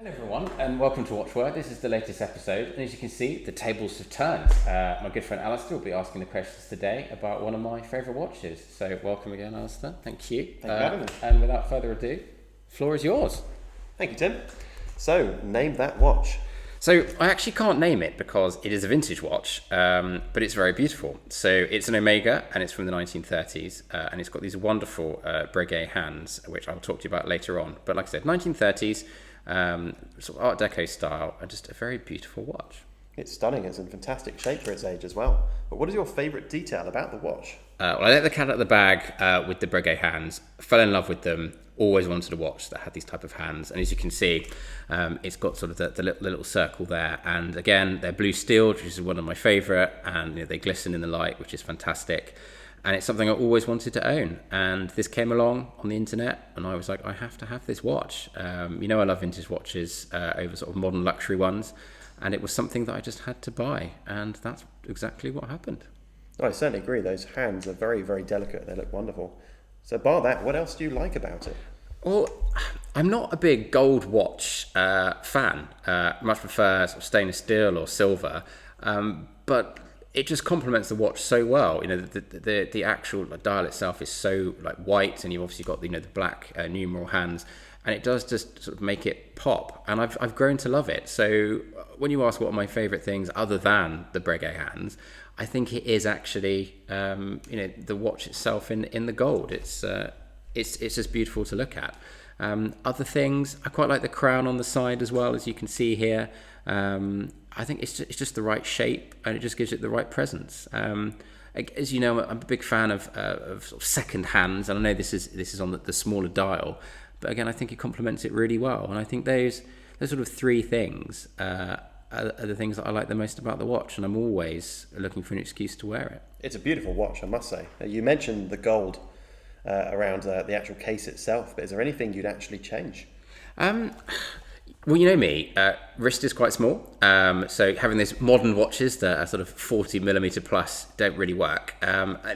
Hello everyone and welcome to WatchWord. This is the latest episode and as you can see the tables have turned. My good friend Alistair will be asking the questions today about one of my favourite watches. So welcome again Alistair, thank you. Thank you for having me. And without further ado, the floor is yours. Thank you, Tim. So, name that watch. So I actually can't name it because it is a vintage watch, but it's very beautiful. So it's an Omega and it's from the 1930s and it's got these wonderful Breguet hands, which I'll talk to you about later on. But like I said, 1930s, sort of Art Deco style, and just a very beautiful watch. It's stunning. It's in fantastic shape for its age as well. But what is your favourite detail about the watch? Well, I let the cat out of the bag with the Breguet hands, fell in love with them, always wanted a watch that had these type of hands. And as you can see, it's got sort of the little circle there. And again, they're blue steel, which is one of my favourite, and they glisten in the light, which is fantastic. And it's something I always wanted to own. And this came along on the internet, and I was like, I have to have this watch. I love vintage watches over sort of modern luxury ones. And it was something that I just had to buy. And that's exactly what happened. I certainly agree. Those hands are very, very delicate. They look wonderful. So bar that, what else do you like about it? Well, I'm not a big gold watch fan. Much prefer sort of stainless steel or silver. But it just complements the watch so well. The actual dial itself is so like white, and you've obviously got the black numeral hands, and it does just sort of make it pop. And I've grown to love it. So when you ask what are my favourite things other than the Breguet hands, I think it is actually the watch itself in the gold. It's just beautiful to look at. Other things, I quite like the crown on the side as well, as you can see here. I think it's just the right shape, and it just gives it the right presence. As you know, I'm a big fan of sort of second hands, and I know this is on the smaller dial, but again, I think it complements it really well. And I think those sort of three things are the things that I like the most about the watch, and I'm always looking for an excuse to wear it. It's a beautiful watch, I must say. You mentioned the gold around the actual case itself, but is there anything you'd actually change? Well, you know me, wrist is quite small, so having these modern watches that are sort of 40 millimeter plus don't really work.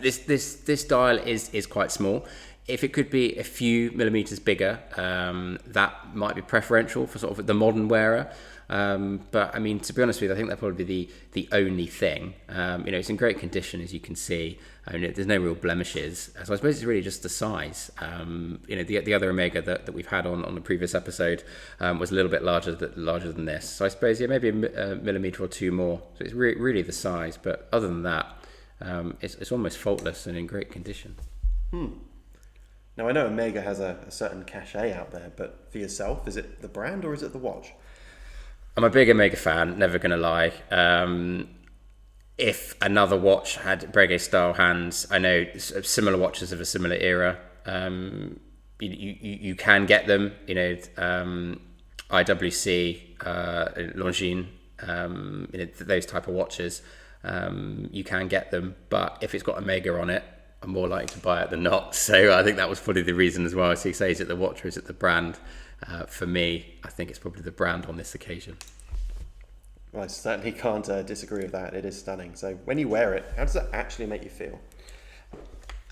This dial is quite small. If it could be a few millimeters bigger, that might be preferential for sort of the modern wearer. But I mean, to be honest with you, I think that'd probably be the only thing. It's in great condition, as you can see. There's no real blemishes. So I suppose it's really just the size. The other Omega that we've had on the previous episode was a little bit larger than this. So I suppose, maybe a millimeter or two more. So it's really the size. But other than that, it's almost faultless and in great condition. Now, I know Omega has a certain cachet out there, but for yourself, is it the brand or is it the watch? I'm a big Omega fan, never going to lie. If another watch had Breguet style hands, I know similar watches of a similar era, you can get them, IWC, Longines, those type of watches, you can get them. But if it's got Omega on it, I'm more likely to buy it than not. So I think that was probably the reason as well. So you say, is it the watch or is it the brand? For me, I think it's probably the brand on this occasion. Well, I certainly can't disagree with that. It is stunning. So when you wear it, how does it actually make you feel?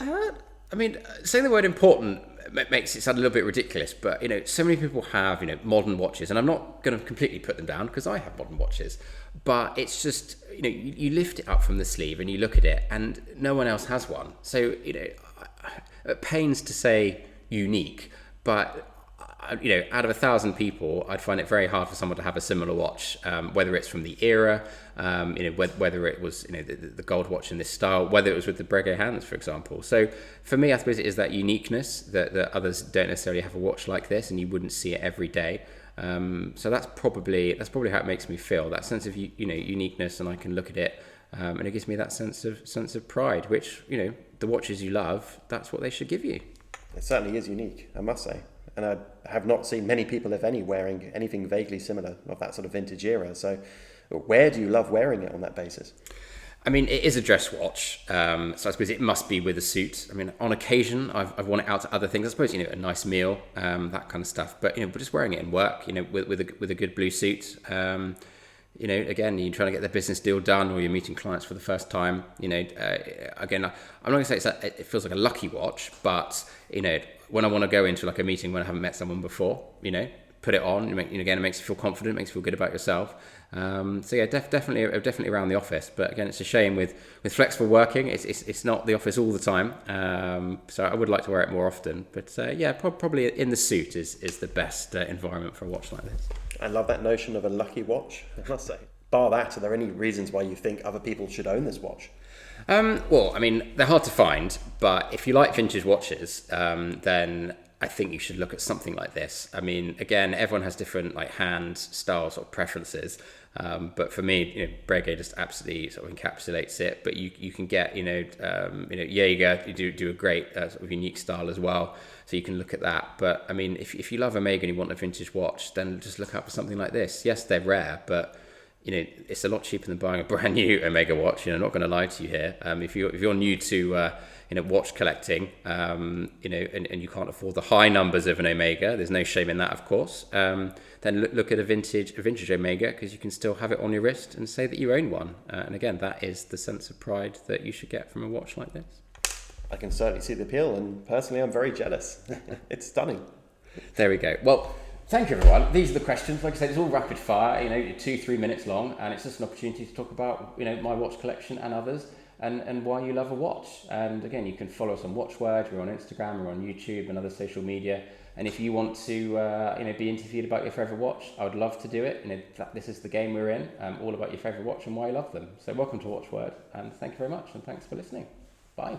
Saying the word important makes it sound a little bit ridiculous, but so many people have modern watches, and I'm not going to completely put them down because I have modern watches, but it's just you lift it up from the sleeve and you look at it, and no one else has one. So it pains to say unique, but out of 1,000 people, I'd find it very hard for someone to have a similar watch, whether it's from the era, whether it was the gold watch in this style, whether it was with the Breguet hands, for example. So for me, I suppose it is that uniqueness that others don't necessarily have a watch like this, and you wouldn't see it every day. So that's probably how it makes me feel. That sense of uniqueness, and I can look at it, and it gives me that sense of pride, which the watches you love, that's what they should give you. It certainly is unique, I must say. And I have not seen many people, if any, wearing anything vaguely similar of that sort of vintage era. So where do you love wearing it on that basis? I mean, it is a dress watch, so I suppose it must be with a suit. I mean, on occasion, I've worn it out to other things. I suppose, a nice meal, that kind of stuff. But, but just wearing it in work, with a good blue suit. Again, you're trying to get the business deal done, or you're meeting clients for the first time. Again, I'm not going to say it feels like a lucky watch, but, when I want to go into like a meeting when I haven't met someone before, put it on. Again, it makes you feel confident, makes you feel good about yourself. So yeah, definitely around the office. But again, it's a shame with flexible working, it's not the office all the time. So I would like to wear it more often. But yeah, probably in the suit is the best environment for a watch like this. I love that notion of a lucky watch, I must say. Bar that, are there any reasons why you think other people should own this watch? Well, I mean, they're hard to find, but if you like vintage watches, then I think you should look at something like this. I mean, again, everyone has different like hand styles or preferences, but for me, Breguet just absolutely sort of encapsulates it. But you can get, Jaeger, you do a great sort of unique style as well. So you can look at that. But I mean, if you love Omega and you want a vintage watch, then just look out for something like this. Yes, they're rare, but it's a lot cheaper than buying a brand new Omega watch. I'm not going to lie to you here. If you're new to watch collecting, and you can't afford the high numbers of an Omega, there's no shame in that, of course. Then look at a vintage Omega, because you can still have it on your wrist and say that you own one. And again, that is the sense of pride that you should get from a watch like this. I can certainly see the appeal, and personally, I'm very jealous. It's stunning. There we go. Well, thank you, everyone. These are the questions. Like I said, it's all rapid fire, 2-3 minutes long, and it's just an opportunity to talk about, my watch collection and others, and why you love a watch. And again, you can follow us on WatchWord. We're on Instagram, we're on YouTube and other social media. And if you want to, be interviewed about your favourite watch, I would love to do it. This is the game we're in, all about your favourite watch and why you love them. So welcome to WatchWord, and thank you very much, and thanks for listening. Bye.